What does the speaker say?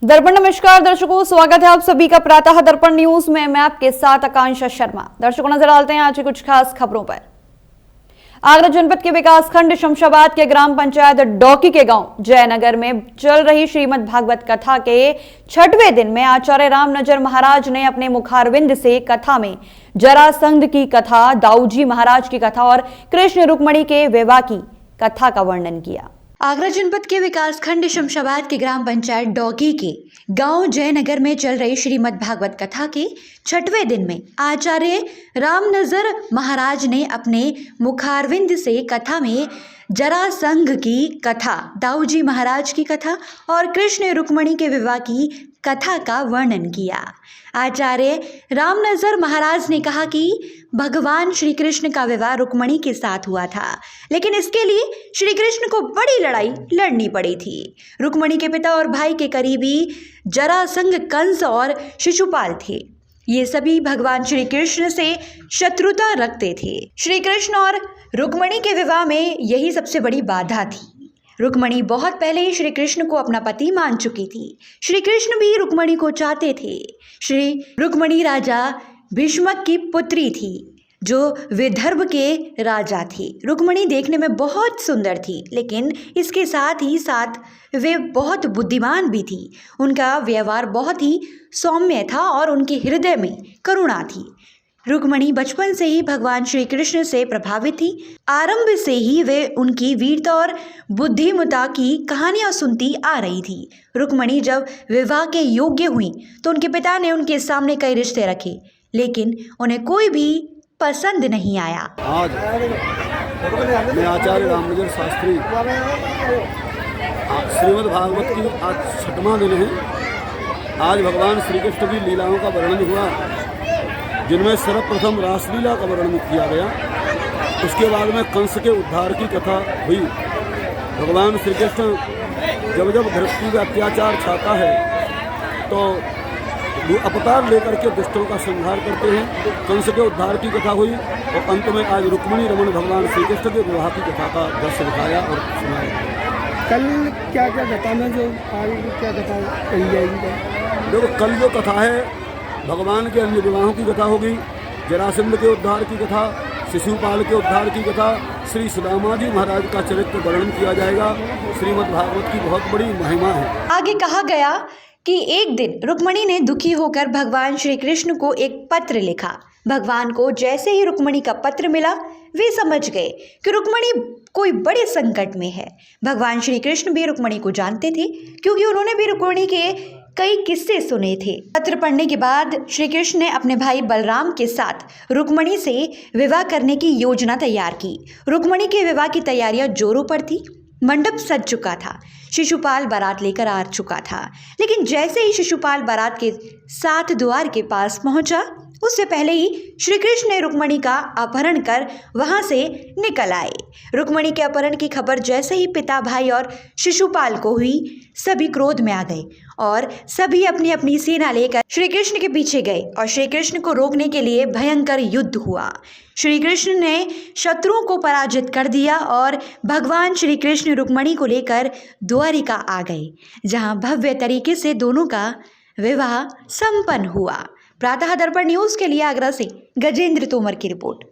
दर्पण नमस्कार दर्शकों, स्वागत है आप सभी का प्रातः दर्पण न्यूज में। मैं आपके साथ आकांक्षा शर्मा। दर्शकों, नजर डालते हैं आज की कुछ खास खबरों पर। आगरा जनपद के विकासखंड शमशाबाद के ग्राम पंचायत डौकी के गांव जयनगर में चल रही श्रीमद् भागवत कथा के 6वें दिन में आचार्य रामनजर महाराज ने अपने मुखारविंद से कथा में जरासंध की कथा, दाऊजी महाराज की कथा और कृष्ण रुक्मणी के विवाह की कथा का वर्णन किया। आगरा जनपद के विकासखंड शमशाबाद के ग्राम पंचायत डौकी के गांव जयनगर में चल रही श्रीमद् भागवत कथा के 6वें दिन में आचार्य रामनजर महाराज ने अपने मुखारविंद से कथा में जरासंध की कथा, दाऊजी महाराज की कथा और कृष्ण रुक्मणी के विवाह की कथा का वर्णन किया। आचार्य रामनजर महाराज ने कहा कि भगवान श्री कृष्ण का विवाह रुक्मणी के साथ हुआ था, लेकिन इसके लिए श्री कृष्ण को बड़ी लड़ाई लड़नी पड़ी थी। रुक्मणी के पिता और भाई के करीबी जरासंध, कंस और शिशुपाल थे। ये सभी भगवान श्री कृष्ण से शत्रुता रखते थे। श्री कृष्ण और रुक्मणी के विवाह में यही सबसे बड़ी बाधा थी। रुक्मणी बहुत पहले ही श्री कृष्ण को अपना पति मान चुकी थी। श्री कृष्ण भी रुक्मणी को चाहते थे। श्री रुक्मणी राजा भीष्मक की पुत्री थी, जो विदर्भ के राजा थे। रुक्मणी देखने में बहुत सुंदर थी, लेकिन इसके साथ ही साथ वे बहुत बुद्धिमान भी थी। उनका व्यवहार बहुत ही सौम्य था और उनके हृदय में करुणा थी। रुक्मणी बचपन से ही भगवान श्री कृष्ण से प्रभावित थी। आरंभ से ही वे उनकी वीरता और बुद्धिमत्ता की कहानियां सुनती आ रही थी। रुक्मणी जब विवाह के योग्य हुई तो उनके पिता ने उनके सामने कई रिश्ते रखे, लेकिन उन्हें कोई भी पसंद नहीं आया। आज मैं आचार्य रामनजर शास्त्री श्रीमद् भागवत की आज 6वां दिन है। आज भगवान श्री कृष्ण की लीलाओं का वर्णन हुआ, जिनमें सर्वप्रथम रासलीला का वर्णन किया गया। उसके बाद में कंस के उद्धार की कथा हुई। भगवान श्री कृष्ण जब जब धरती का अत्याचार छाता है तो वो अवतार लेकर के दुष्टों का संहार करते हैं। कंस के उद्धार की कथा हुई और अंत में आज रुक्मणी रमण भगवान श्री कृष्ण के विवाह की कथा का दृश्य दिखाया और सुनाया। कल क्या क्या कथा में जो आज क्या कथा कही जाएगी? देखो, कल जो कथा है भगवान के अन्य विवाहों की कथा होगी, जरासंध के उद्धार की कथा, शिशुपाल के उद्धार की कथा, श्री सुदामाजी महाराज का चरित्र वर्णन किया जाएगा। श्रीमद् भागवत की बहुत बड़ी महिमा है। आगे कहा गया कि एक दिन रुक्मणी ने दुखी होकर भगवान श्री कृष्ण को एक पत्र लिखा। भगवान को जैसे ही रुक्मणी का पत्र मिला, वे समझ गए कि रुक्मणी कोई बड़े संकट में है। भगवान श्री कृष्ण भी रुक्मणी को जानते थे, क्योंकि उन्होंने भी रुक्मणी के कई किस्से सुने थे। पत्र पढ़ने के बाद श्री कृष्ण ने अपने भाई बलराम के साथ रुक्मणी से विवाह करने की योजना तैयार की। रुक्मणी के विवाह की तैयारियां जोरों पर थी। मंडप सज चुका था। शिशुपाल बारात लेकर आ चुका था, लेकिन जैसे ही शिशुपाल बारात के साथ द्वार के पास पहुंचा, उससे पहले ही श्री कृष्ण ने रुक्मणी का अपहरण कर वहां से निकल आए। रुक्मणी के अपहरण की खबर जैसे ही पिता, भाई और शिशुपाल को हुई, सभी क्रोध में आ गए और सभी अपनी अपनी सेना लेकर श्री कृष्ण के पीछे गए और श्री कृष्ण को रोकने के लिए भयंकर युद्ध हुआ। श्री कृष्ण ने शत्रुओं को पराजित कर दिया और भगवान श्री कृष्ण रुक्मणी को लेकर द्वारिका आ गए, जहां भव्य तरीके से दोनों का विवाह संपन्न हुआ। प्रातः दर्पण न्यूज के लिए आगरा से गजेंद्र तोमर की रिपोर्ट।